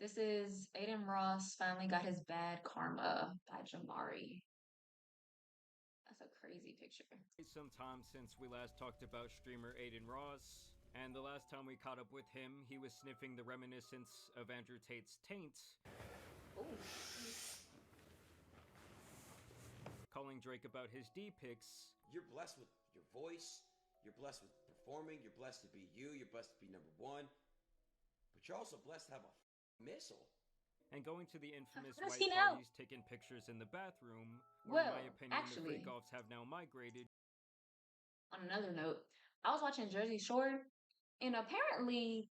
This is Adin Ross finally got his bad karma by Jamari. That's a crazy picture. Some time since we last talked about streamer Adin Ross, and the last time we caught up with him, he was sniffing the reminiscence of Andrew Tate's taint, Ooh. calling Drake about his D-pics. You're blessed with your voice, you're blessed with performing, you're blessed to be you, you're blessed to be number one, but you're also blessed to have a missile. And going to the infamous What does white he know? parties, taking pictures in the bathroom, where Well, in my opinion actually, the freak-offs have now migrated. On another note, I was watching Jersey Shore, and apparently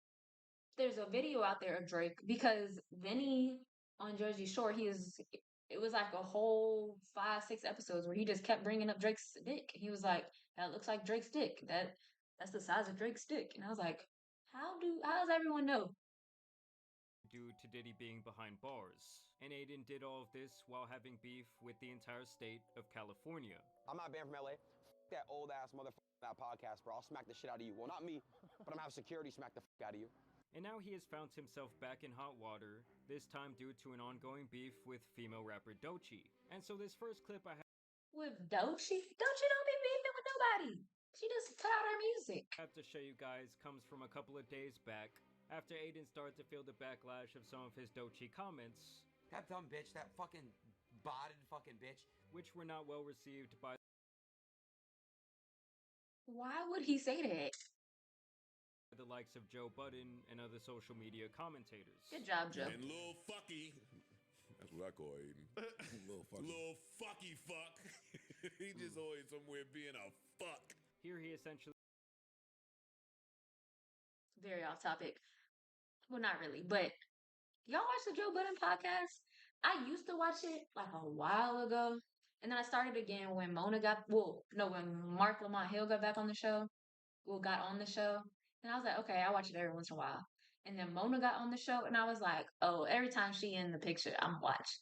there's a video out there of Drake because Vinny on Jersey Shore, it was like a whole 5, 6 episodes where he just kept bringing up Drake's dick. He was like, "That looks like Drake's dick. That's the size of Drake's dick." And I was like, how does everyone know? Due to Diddy being behind bars. And Adin did all of this while having beef with the entire state of California. I'm not banned from LA. That old ass motherfucker that podcast, bro. I'll smack the shit out of you. Well, not me, but I'm gonna have security smack the fuck out of you. And now he has found himself back in hot water, this time due to an ongoing beef with female rapper Doechii. And so this first clip I With Doechii? Doechii don't be beefing with nobody. She just put out her music. have to show you guys comes from a couple of days back, after Adin started to feel the backlash of some of his Doechii comments. That dumb bitch, that fucking botted fucking bitch. Which were not well received by Why would he say that? the likes of Joe Budden and other social media commentators. Good job, Joe. And Lil Fucky, that's what I call Aiden. Little fucking. Lil Fucky fuck. He just always somewhere being a fuck. Here he essentially Very off topic. Well, not really, but y'all watch the Joe Budden podcast? I used to watch it like a while ago, and then I started again when when Mark Lamont Hill got back on the show. Got on the show, and I was like, okay, I watch it every once in a while. And then Mona got on the show, and I was like, oh, every time she in the picture, I'm watch.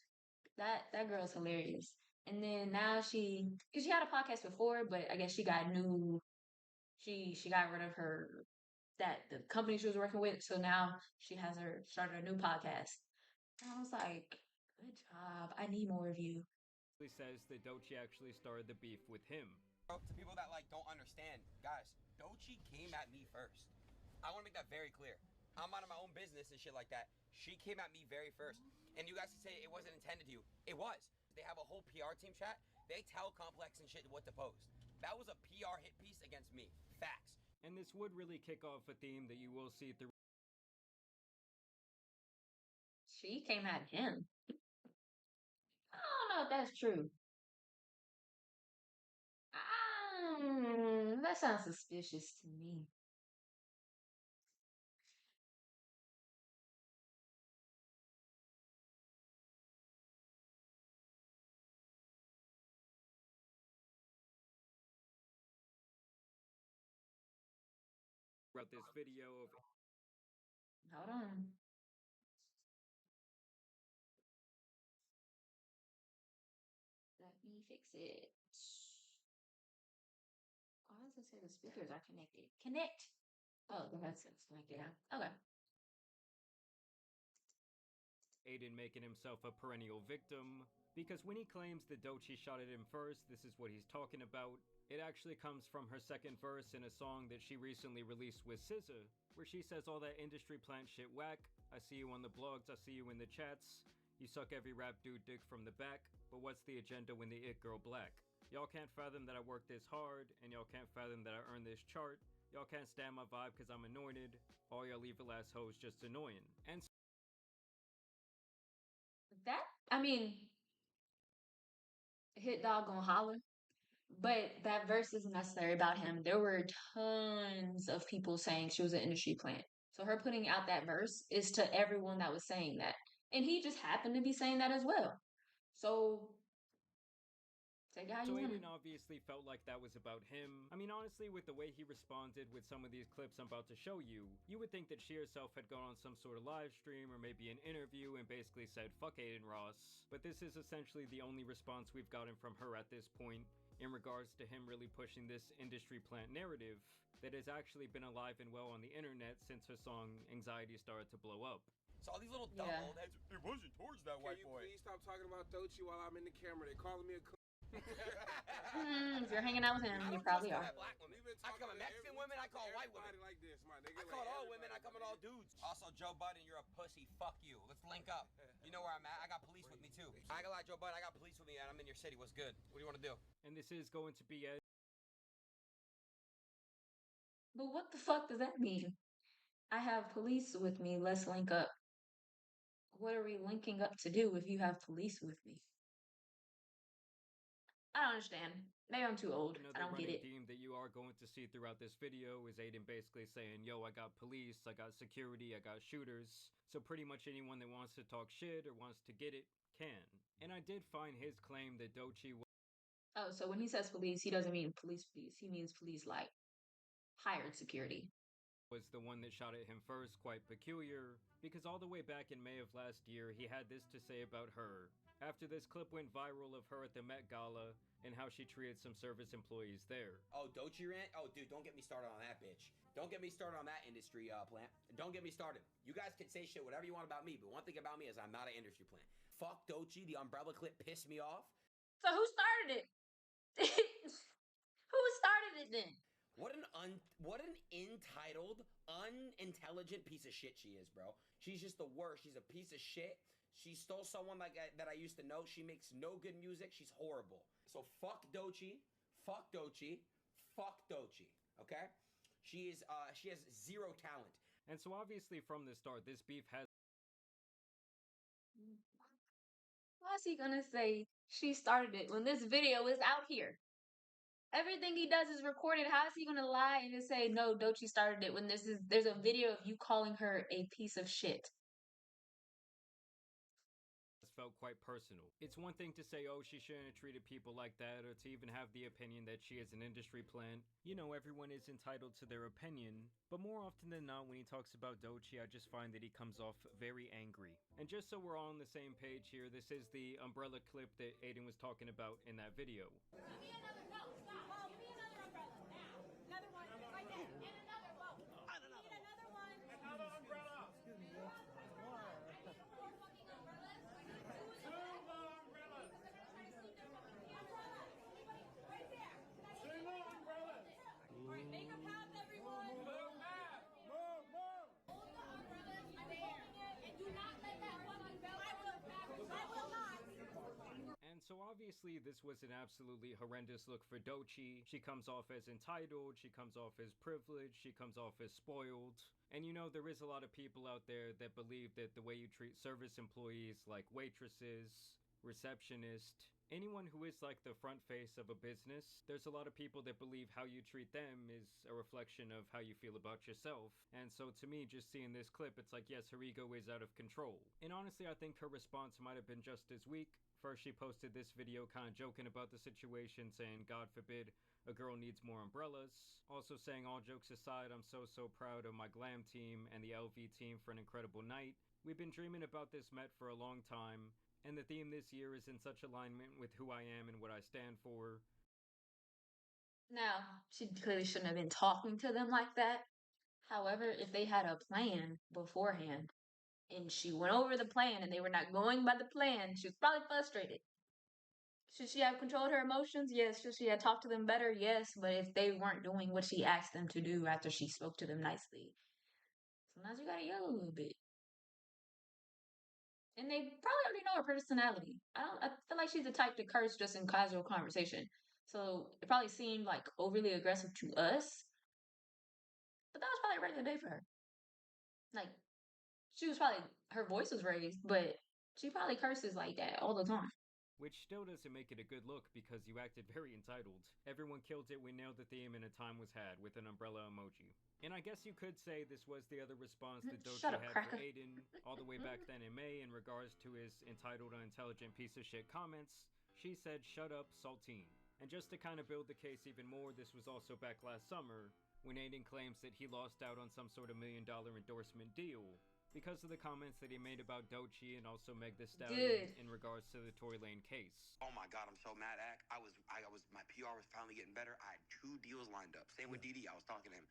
That girl's hilarious. And then now because she had a podcast before, but I guess she got rid of the company she was working with, so now she has started a new podcast. And I was like, good job. I need more of you. says that Doechii actually started the beef with him. To people that like don't understand, guys, Doechii came at me first. I want to make that very clear. I'm out of my own business and shit like that. She came at me very first. And you guys can say it wasn't intended to you. It was. They have a whole PR team chat. They tell Complex and shit what to post. That was a PR hit piece against me. Facts. And this would really kick off a theme that you will see through. She came at him. I don't know if that's true. That sounds suspicious to me. Throughout this video of Hold on. Let me fix it. Why does it say the speakers are connected? Connect. Oh, the headset's connected. Okay. Adin making himself a perennial victim, because when he claims that Doechii shot at him first, this is what he's talking about. It actually comes from her second verse in a song that she recently released with SZA, where she says all that industry plant shit whack. I see you on the blogs, I see you in the chats. You suck every rap dude dick from the back, but what's the agenda when the it girl black? Y'all can't fathom that I work this hard, and y'all can't fathom that I earn this chart. Y'all can't stand my vibe cause I'm anointed. All y'all evil ass hoes just annoying. And Hit dog gonna holler. But that verse isn't necessarily about him. There were tons of people saying she was an industry plant. So her putting out that verse is to everyone that was saying that. And he just happened to be saying that as well. So take it how you want it. Adin obviously felt like that was about him. I mean, honestly, with the way he responded with some of these clips I'm about to show you, you would think that she herself had gone on some sort of live stream or maybe an interview and basically said, fuck Adin Ross. But this is essentially the only response we've gotten from her at this point in regards to him really pushing this industry plant narrative that has actually been alive and well on the internet since her song Anxiety started to blow up. So all these little dumb Yeah. old heads, it wasn't towards that white boy. Please stop talking about Dochi while I'm in the camera. They're calling me a If you're hanging out with him, I you don't probably just come are. at black women. I come at Mexican women, I call white women. Like this, my nigga. I call all women, I come at all dudes. Also, Joe Budden, you're a pussy. Fuck you. Let's link up. You know where I'm at. I got police with me too. I ain't gonna lie, Joe Budden, I got police with me and I'm in your city. What's good? What do you want to do? And this is going to be But what the fuck does that mean? I have police with me. Let's link up. What are we linking up to do if you have police with me? I don't understand. Maybe I'm too old. I another don't get running it. theme that you are going to see throughout this video is Adin basically saying, yo, I got police, I got security, I got shooters. So pretty much anyone that wants to talk shit or wants to get it can. And I did find his claim that Dochi Oh, so when he says police, he doesn't mean police police. He means police like hired security. was the one that shot at him first quite peculiar, because all the way back in May of last year, he had this to say about her. After this clip went viral of her at the Met Gala and how she treated some service employees there. Oh, Dochi rant? Oh, dude, don't get me started on that bitch. Don't get me started on that industry plant. Don't get me started. You guys can say shit, whatever you want about me, but one thing about me is I'm not an industry plant. Fuck Dochi, the umbrella clip pissed me off. So who started it? Who started it then? What an entitled, unintelligent piece of shit she is, bro. She's just the worst. She's a piece of shit. She stole someone that I used to know. She makes no good music. She's horrible. So fuck Dochi. Fuck Dochi. Fuck Dochi. Okay? She has zero talent. And so obviously from the start, this beef has Why's he gonna say she started it when this video is out here? Everything he does is recorded. How is he gonna lie and just say no, Dochi started it when there's a video of you calling her a piece of shit? felt quite personal. It's one thing to say, oh, she shouldn't have treated people like that, or to even have the opinion that she is an industry plant. You know, everyone is entitled to their opinion, but more often than not, when he talks about Dochi, I just find that he comes off very angry. And just so we're all on the same page here, this is the umbrella clip that Adin was talking about in that video. Give me another, no, stop. Oh, give me another umbrella, now. Another one, right there, and another, whoa. I need another one. Another umbrella. Excuse me, yes. More. I need four fucking umbrellas. Two more umbrellas. Right there. Two more umbrellas. All right, make a path, everyone. Move back. Move, move. Hold the umbrellas there, and do not let that one umbrella go backwards. I will not. And so obviously this was an absolutely horrendous look for Dochi. She comes off as entitled, she comes off as privileged, she comes off as spoiled. And you know, there is a lot of people out there that believe that the way you treat service employees like waitresses, receptionists, anyone who is like the front face of a business, there's a lot of people that believe how you treat them is a reflection of how you feel about yourself. And so to me, just seeing this clip, it's like, yes, her ego is out of control. And honestly, I think her response might have been just as weak. First, she posted this video kind of joking about the situation, saying, God forbid, a girl needs more umbrellas. Also saying, all jokes aside, I'm so proud of my glam team and the LV team for an incredible night. We've been dreaming about this Met for a long time, and the theme this year is in such alignment with who I am and what I stand for. Now, she clearly shouldn't have been talking to them like that. However, if they had a plan beforehand and she went over the plan and they were not going by the plan, she was probably frustrated. Should she have controlled her emotions? Yes. Should she have talked to them better? Yes. But if they weren't doing what she asked them to do after she spoke to them nicely, sometimes you gotta yell a little bit. And they probably already know her personality. I feel like she's the type to curse just in casual conversation. So it probably seemed like overly aggressive to us. But that was probably a regular day for her. Like, she was probably, her voice was raised, but she probably curses like that all the time. Which still doesn't make it a good look because you acted very entitled. Everyone killed it, we nailed the theme, and a time was had with an umbrella emoji. And I guess you could say this was the other response that Dochi Shut up, had cracker. for Adin all the way back then in May in regards to his entitled, unintelligent piece of shit comments. She said, shut up, Saltine. And just to kind of build the case even more, this was also back last summer when Adin claims that he lost out on some sort of $1 million endorsement deal because of the comments that he made about Dochi and also Meg Thee Stallion in regards to the Tory Lane case. Oh my God, I'm so mad at. My PR was finally getting better. I had 2 deals lined up. Same with Didi. I was talking to him.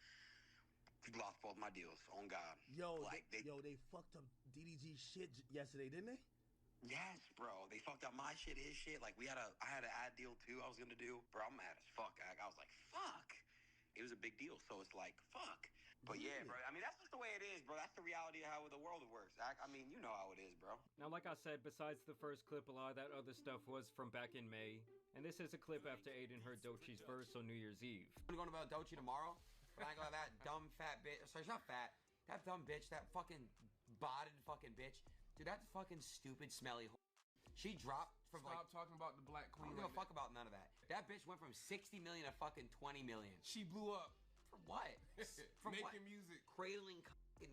He lost both my deals. On God. Yo, Like, they fucked up DDG shit yesterday, didn't they? Yes, bro. They fucked up my shit, his shit. Like I had an ad deal too. I was gonna do, bro. I'm mad as fuck. I was like, fuck. It was a big deal, so it's like, fuck. But yeah, bro. I mean, that's just the way it is, bro. That's the reality of how the world works. I mean, you know how it is, bro. Now, like I said, besides the first clip, a lot of that other stuff was from back in May. And this is a clip after Adin heard Doechie's verse on New Year's Eve. I'm going about Doechii tomorrow, but I ain't gonna let that dumb fat bitch. Sorry, she's not fat. That dumb bitch, that fucking botted fucking bitch. Dude, that fucking stupid smelly she dropped from Stop talking about the black queen. I don't give a fuck about none of that. That bitch went from 60 million to fucking 20 million. She blew up. For what? From making what? music. Cradling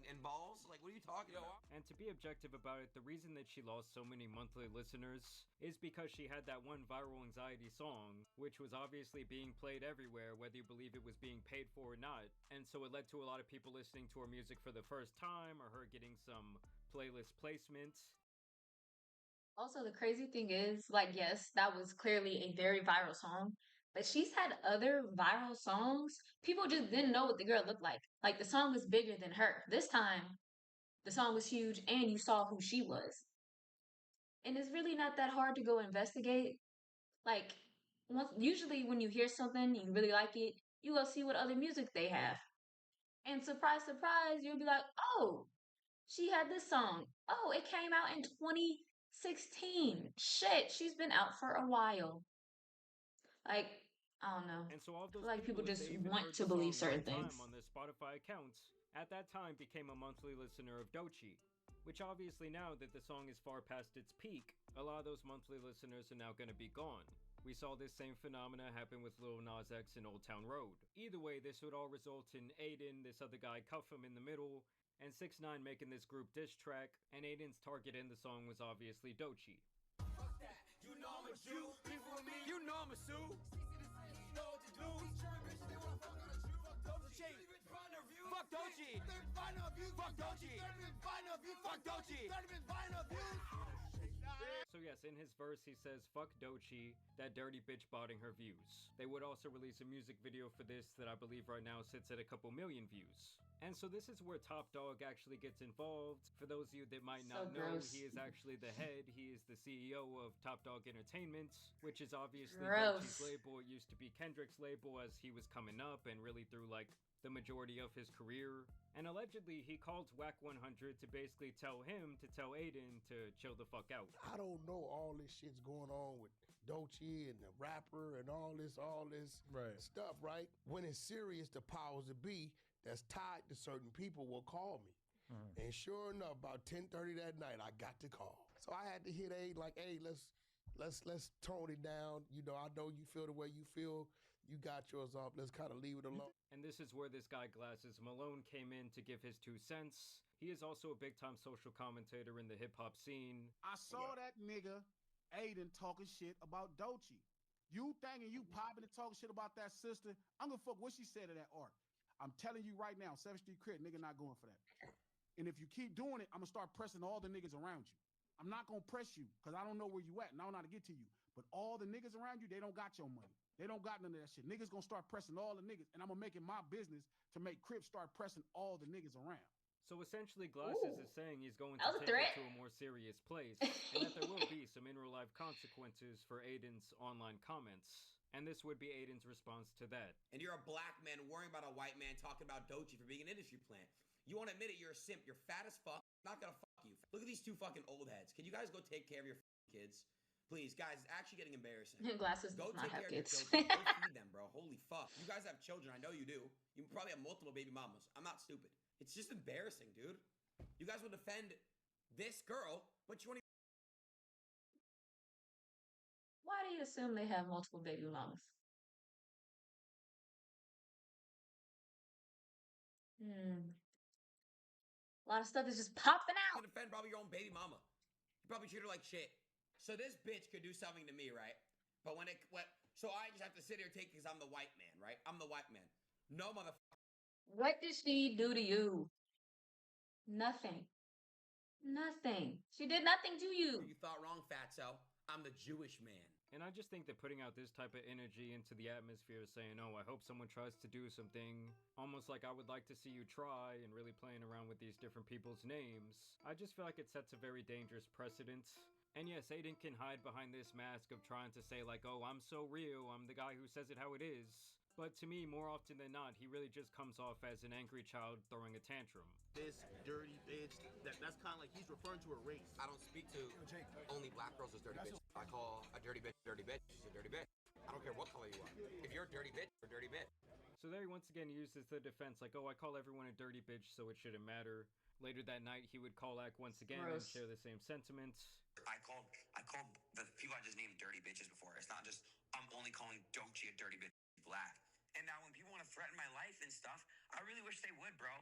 and balls? Like, what are you talking about? And to be objective about it, the reason that she lost so many monthly listeners is because she had that one viral anxiety song, which was obviously being played everywhere, whether you believe it was being paid for or not. And so it led to a lot of people listening to her music for the first time, or her getting some playlist placement. Also, the crazy thing is, like, yes, that was clearly a very viral song, but she's had other viral songs. People just didn't know what the girl looked like. Like, the song was bigger than her. This time, the song was huge and you saw who she was. And it's really not that hard to go investigate. Like, usually when you hear something, you really like it, you go see what other music they have. And surprise, surprise, you'll be like, oh, she had this song. Oh, it came out in 2016. Shit, she's been out for a while. Like, I don't know. And so all of those Like people if just they even want heard to the believe song certain one time things. on their Spotify accounts, at that time became a monthly listener of Doechii. Which obviously now that the song is far past its peak, a lot of those monthly listeners are now going to be gone. We saw this same phenomena happen with Lil Nas X in Old Town Road. Either way, this would all result in Adin, this other guy Cuffham in the middle, and 6ix9ine making this group diss track, and Adin's target in the song was obviously Doechii. Fuck that, you know I'm a Jew, people with me, you know I'm a Sue. You know what to do, these church bitches, they wanna fuck on a Jew. Fuck Doechii, fuck Doechii, fuck Doechii. So yes, in his verse he says, fuck Doechii, that dirty bitch botting her views. They would also release a music video for this that I believe right now sits at a couple million views. And so this is where Top Dawg actually gets involved. For those of you that might not know, he is actually the head. He is the CEO of Top Dawg Entertainment, which is obviously Doechii's label. It used to be Kendrick's label as he was coming up and really through like the majority of his career. And allegedly he called Wack 100 to basically tell him to tell Adin to chill the fuck out. I don't know all this shit's going on with Doechii and the rapper and all this stuff, right? When it's serious, the powers that be that's tied to certain people will call me. And sure enough, about 10:30 that night, I got the call. So I had to hit Adin like, hey, let's tone it down. You know, I know you feel the way you feel. You got yours off. Let's kind of leave it alone. And this is where this guy Glasses Malone came in to give his 2 cents. He is also a big-time social commentator in the hip-hop scene. I saw that nigga Adin talking shit about Doechii. You thinking you popping and talking shit about that sister? I'm gonna fuck what she said to that art. I'm telling you right now, 7th Street Crit, nigga not going for that. And if you keep doing it, I'm gonna start pressing all the niggas around you. I'm not gonna press you because I don't know where you at and I don't know how to get to you. But all the niggas around you, they don't got your money. They don't got none of that shit. Niggas gonna start pressing all the niggas, and I'm gonna make it my business to make Crips start pressing all the niggas around. So essentially, Glasses is saying he's going to take it to a more serious place, and that there will be some in real life consequences for Adin's online comments. And this would be Adin's response to that. And you're a black man worrying about a white man talking about Doechii for being an industry plant. You won't admit it, you're a simp. You're fat as fuck. Not gonna fuck you. Look at these 2 fucking old heads. Can you guys go take care of your kids? Please, guys, it's actually getting embarrassing. Glasses go does not have kids. Go feed them, bro. Holy fuck. You guys have children. I know you do. You probably have multiple baby mamas. I'm not stupid. It's just embarrassing, dude. You guys will defend this girl, but you won't even... Why do you assume they have multiple baby mamas? A lot of stuff is just popping out. You defend probably your own baby mama. You probably treat her like shit. So this bitch could do something to me, right? But so I just have to sit here and take because I'm the white man, right? I'm the white man. No motherfucker. What did she do to you? Nothing. Nothing. She did nothing to you. You thought wrong, fatso. I'm the Jewish man. And I just think that putting out this type of energy into the atmosphere, saying, oh, I hope someone tries to do something, almost like I would like to see you try, and really playing around with these different people's names, I just feel like it sets a very dangerous precedent. And yes, Adin can hide behind this mask of trying to say like, oh, I'm so real, I'm the guy who says it how it is. But to me, more often than not, he really just comes off as an angry child throwing a tantrum. This dirty bitch, that's kind of like he's referring to a race. I don't speak to only black girls as dirty bitch. I call a dirty bitch. She's a dirty bitch. I don't care what color you are. If you're a dirty bitch, you're a dirty bitch. So there he once again uses the defense like, oh, I call everyone a dirty bitch, so it shouldn't matter. Later that night, he would call Ack once again and share the same sentiments. I called the people I just named dirty bitches before. It's not just I'm only calling Doechii a dirty bitch black. And now when people want to threaten my life and stuff, I really wish they would, bro.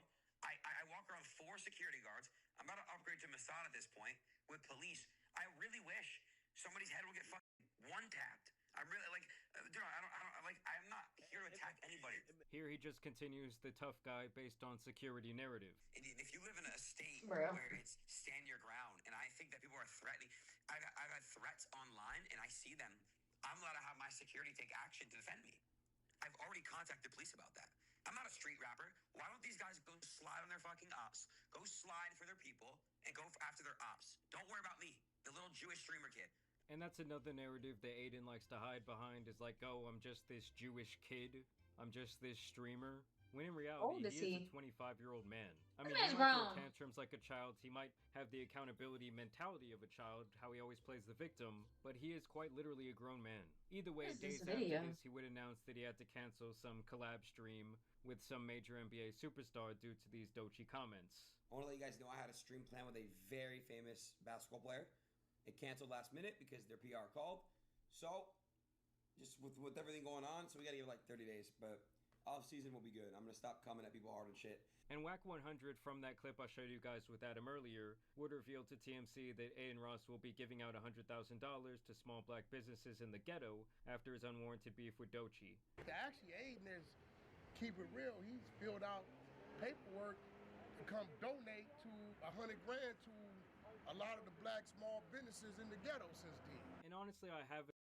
I walk around 4 security guards. I'm about to upgrade to Mossad at this point with police. I really wish somebody's head will get fucking one-tapped. I'm really like, dude, I'm not here to attack anybody. Here he just continues the tough guy based on security narrative. And if you live in a state where it's stand your ground, and I think that people are threatening, I've had threats online, and I see them. I'm allowed to have my security take action to defend me. I've already contacted police about that. I'm not a street rapper. Why don't these guys go slide on their fucking ops, go slide for their people, and go after their ops? Don't worry about me, the little Jewish streamer kid. And that's another narrative that Adin likes to hide behind, is like, oh, I'm just this Jewish kid. I'm just this streamer. When in reality, he is a 25-year-old man. I mean, he might throw tantrums like a child. He might have the accountability mentality of a child, how he always plays the victim, but he is quite literally a grown man. Either way, days after this, he would announce that he had to cancel some collab stream with some major NBA superstar due to these Doechii comments. I want to let you guys know I had a stream plan with a very famous basketball player. It canceled last minute because their PR called. So, just with everything going on, so we got to give like 30 days, but off season will be good. I'm going to stop coming at people hard and shit. And Whack 100 from that clip I showed you guys with Adam earlier would reveal to TMC that Adin Ross will be giving out $100,000 to small black businesses in the ghetto after his unwarranted beef with Doechii. Actually, Adin is, keep it real, he's filled out paperwork to come donate to $100,000 to a lot of the black small businesses in the ghetto since then. And honestly, I haven't.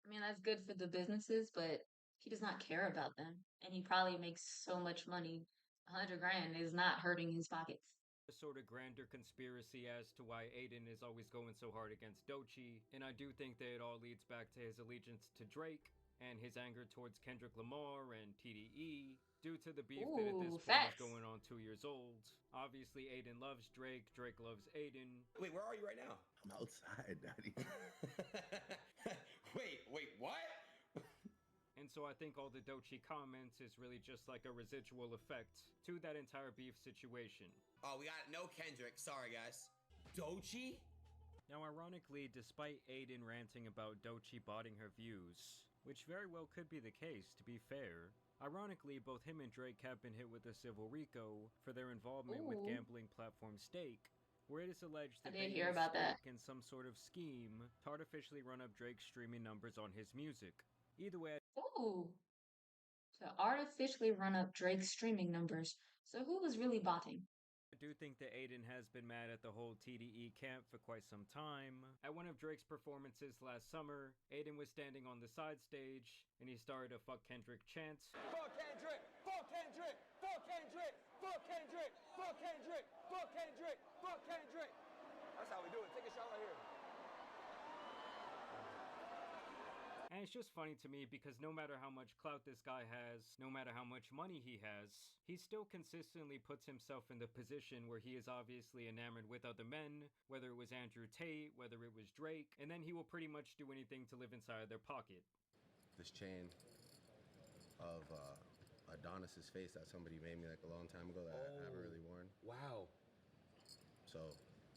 I mean, that's good for the businesses, but he does not care about them, and he probably makes so much money. $100,000 is not hurting his pockets. A sort of grander conspiracy as to why Adin is always going so hard against Doechii, and I do think that it all leads back to his allegiance to Drake and his anger towards Kendrick Lamar and TDE due to the beef that at this point is going on 2 years old. Obviously, Adin loves Drake. Drake loves Adin. Wait, where are you right now? I'm outside, Daddy. wait, what? And so I think all the Doechii comments is really just like a residual effect to that entire beef situation. Oh, we got no Kendrick. Sorry, guys. Doechii? Now, ironically, despite Adin ranting about Doechii botting her views, which very well could be the case, to be fair, ironically, both him and Drake have been hit with a civil RICO for their involvement with gambling platform Stake, where it is alleged that they used Stake in some sort of scheme to artificially run up Drake's streaming numbers on his music. Either way, to artificially run up Drake's streaming numbers. So who was really botting? I do think that Adin has been mad at the whole TDE camp for quite some time. At one of Drake's performances last summer, Adin was standing on the side stage, and he started a "Fuck Kendrick" chant. Fuck Kendrick! Fuck Kendrick! Fuck Kendrick! Fuck Kendrick! Fuck Kendrick! Fuck Kendrick! Fuck Kendrick! That's how we do it. Take a shot right here. And it's just funny to me because no matter how much clout this guy has, no matter how much money he has, he still consistently puts himself in the position where he is obviously enamored with other men, whether it was Andrew Tate, whether it was Drake, and then he will pretty much do anything to live inside their pocket. This chain of Adonis's face that somebody made me like a long time ago that I haven't really worn. Wow. So,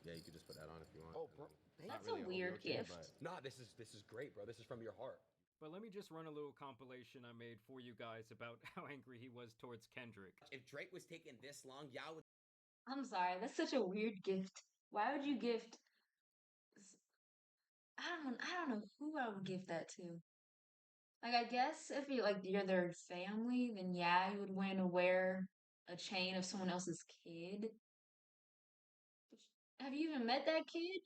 yeah, you could just put that on if you want. Oh, bro. That's a weird gift. Nah, this is great, bro. This is from your heart. But let me just run a little compilation I made for you guys about how angry he was towards Kendrick. If Drake was taking this long, y'all would... I'm sorry, that's such a weird gift. Why would you gift... I don't know who I would gift that to. Like, I guess if you're their family, then yeah, you would want to wear a chain of someone else's kid. Have you even met that kid?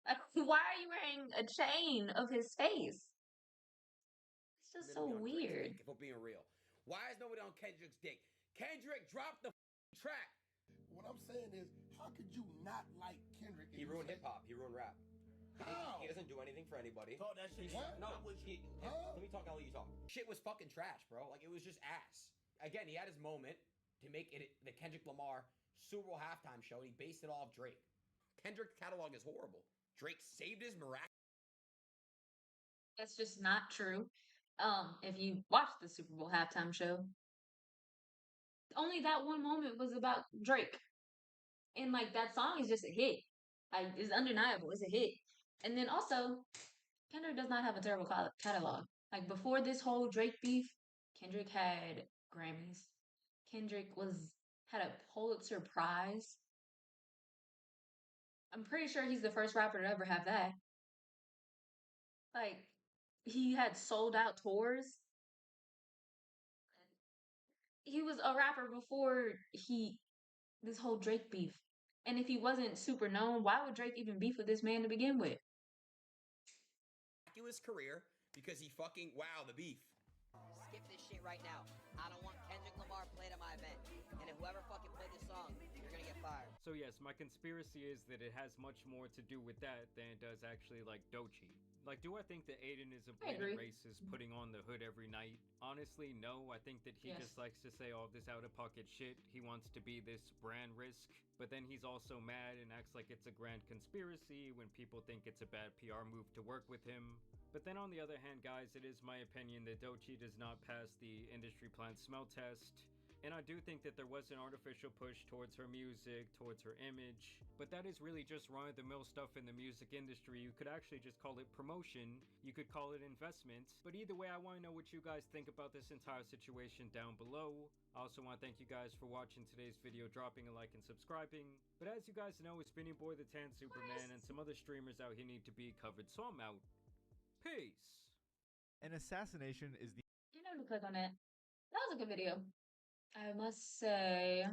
Like, why are you wearing a chain of his face? It's just so Literally on Drake's weird. dick, if we're being real. Why is nobody on Kendrick's dick? Kendrick dropped the track. What I'm saying is, how could you not like Kendrick? He ruined hip hop. He ruined rap. How? He doesn't do anything for anybody. Talk that shit. What? No, let me talk. I'll let you talk. Shit was fucking trash, bro. Like, it was just ass. Again, he had his moment to make it the Kendrick Lamar Super Bowl halftime show, and he based it all off Drake. Kendrick's catalog is horrible. Drake saved his miraculous. That's just not true. If you watch the Super Bowl halftime show, only that one moment was about Drake. And like that song is just a hit. Like it's undeniable. It's a hit. And then also, Kendrick does not have a terrible catalog. Like before this whole Drake beef, Kendrick had Grammys. Kendrick had a Pulitzer Prize. I'm pretty sure he's the first rapper to ever have that. Like he had sold out tours. He was a rapper before this whole Drake beef. And if he wasn't super known, why would Drake even beef with this man to begin with? Career because he fucking the beef. Skip this shit right now. I don't want Kendrick Lamar played at my event. And if whoever fucking played this song, you're gonna get fired. So yes, my conspiracy is that it has much more to do with that than it does actually like Doechii. Like, do I think that Adin is a blatant racist putting on the hood every night? Honestly, no. I think that he just likes to say all this out-of-pocket shit. He wants to be this brand risk, but then he's also mad and acts like it's a grand conspiracy when people think it's a bad PR move to work with him. But then on the other hand, guys, it is my opinion that Doechii does not pass the industry plant smell test. And I do think that there was an artificial push towards her music, towards her image, but that is really just run-of-the-mill stuff in the music industry. You could actually just call it promotion, you could call it investment, but either way, I want to know what you guys think about this entire situation down below. I also want to thank you guys for watching today's video, dropping a like and subscribing. But as you guys know, it's been your boy the Tan Superman, and some other streamers out here need to be covered, so I'm out. Peace! An assassination is the... You know to click on it. That was a good video. I must say,